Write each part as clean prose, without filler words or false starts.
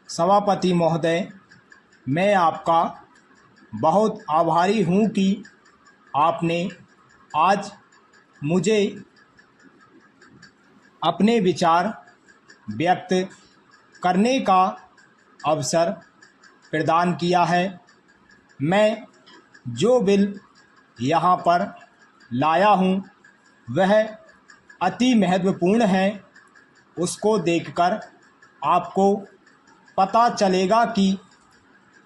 सभापति महोदय, मैं आपका बहुत आभारी हूँ कि आपने आज मुझे अपने विचार व्यक्त करने का अवसर प्रदान किया है। मैं जो बिल यहाँ पर लाया हूँ वह अति महत्वपूर्ण है। उसको देखकर आपको पता चलेगा कि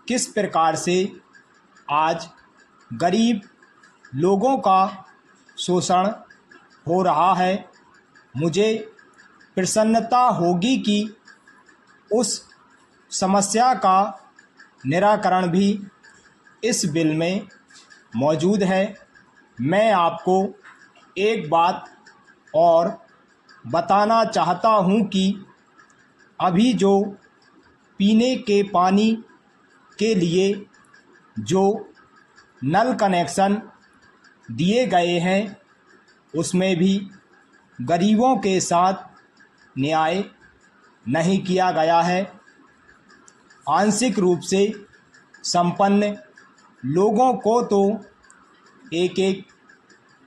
किस प्रकार से आज गरीब लोगों का शोषण हो रहा है। मुझे प्रसन्नता होगी कि उस समस्या का निराकरण भी इस बिल में मौजूद है। मैं आपको एक बात और बताना चाहता हूँ कि अभी जो पीने के पानी के लिए जो नल कनेक्शन दिए गए हैं उसमें भी गरीबों के साथ न्याय नहीं किया गया है। आंशिक रूप से संपन्न लोगों को तो एक एक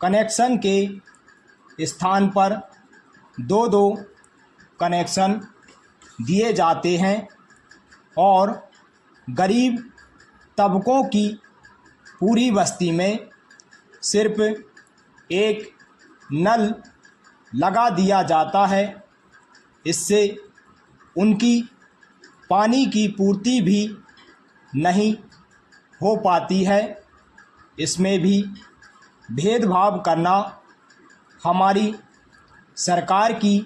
कनेक्शन के स्थान पर दो दो कनेक्शन दिए जाते हैं और गरीब तबकों की पूरी बस्ती में सिर्फ एक नल लगा दिया जाता है। इससे उनकी पानी की पूर्ति भी नहीं हो पाती है। इसमें भी भेदभाव करना हमारी सरकार की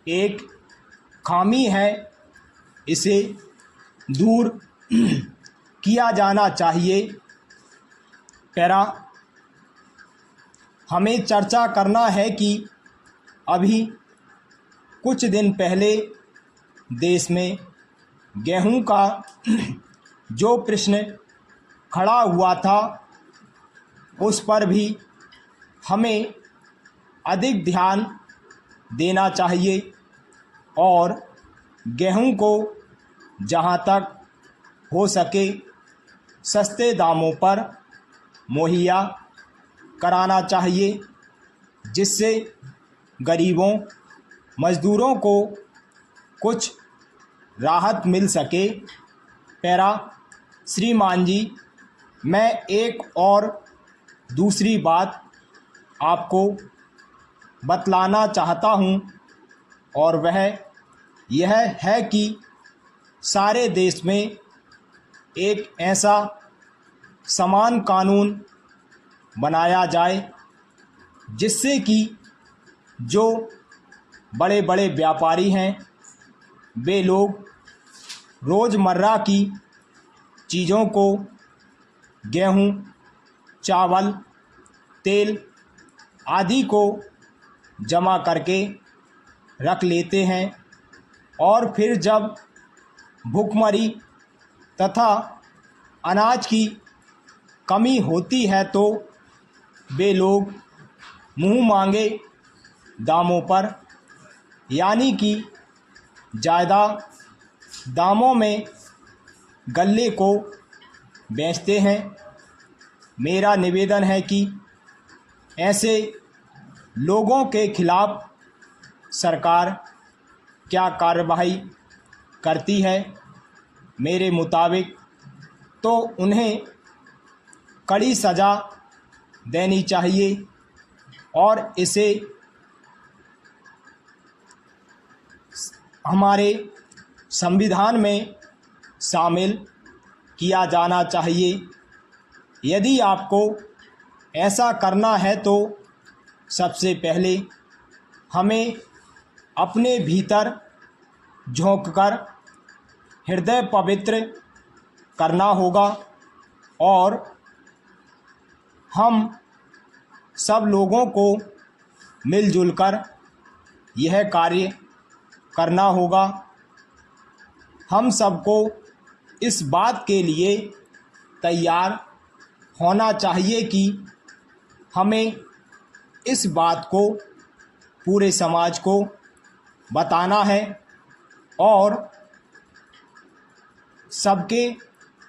एक खामी है। इसे दूर किया जाना चाहिए। पैरा हमें चर्चा करना है कि अभी कुछ दिन पहले देश में गेहूं का जो प्रश्न खड़ा हुआ था उस पर भी हमें अधिक ध्यान देना चाहिए और गेहूं को जहां तक हो सके सस्ते दामों पर मुहैया कराना चाहिए, जिससे गरीबों मज़दूरों को कुछ राहत मिल सके। पैरा श्रीमान जी, मैं एक और दूसरी बात आपको बतलाना चाहता हूँ और वह यह है कि सारे देश में एक ऐसा समान कानून बनाया जाए जिससे कि जो बड़े बड़े व्यापारी हैं वे लोग रोज़मर्रा की चीज़ों को गेहूं, चावल, तेल आदि को जमा करके रख लेते हैं और फिर जब भुखमरी तथा अनाज की कमी होती है तो वे लोग मुंह मांगे दामों पर यानी कि ज़्यादा दामों में गल्ले को बेचते हैं। मेरा निवेदन है कि ऐसे लोगों के खिलाफ सरकार क्या कार्यवाही करती है। मेरे मुताबिक तो उन्हें कड़ी सज़ा देनी चाहिए और इसे हमारे संविधान में शामिल किया जाना चाहिए। यदि आपको ऐसा करना है तो सबसे पहले हमें अपने भीतर झांककर हृदय पवित्र करना होगा और हम सब लोगों को मिलजुल कर यह कार्य करना होगा। हम सबको इस बात के लिए तैयार होना चाहिए कि हमें इस बात को पूरे समाज को बताना है और सबके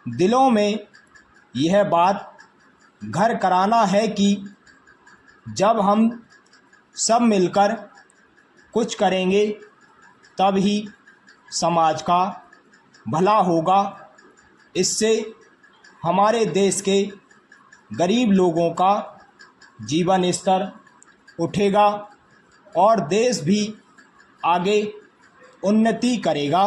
दिलों में यह बात घर कराना है कि जब हम सब मिलकर कुछ करेंगे तब ही समाज का भला होगा। इससे हमारे देश के गरीब लोगों का जीवन स्तर उठेगा और देश भी आगे उन्नति करेगा।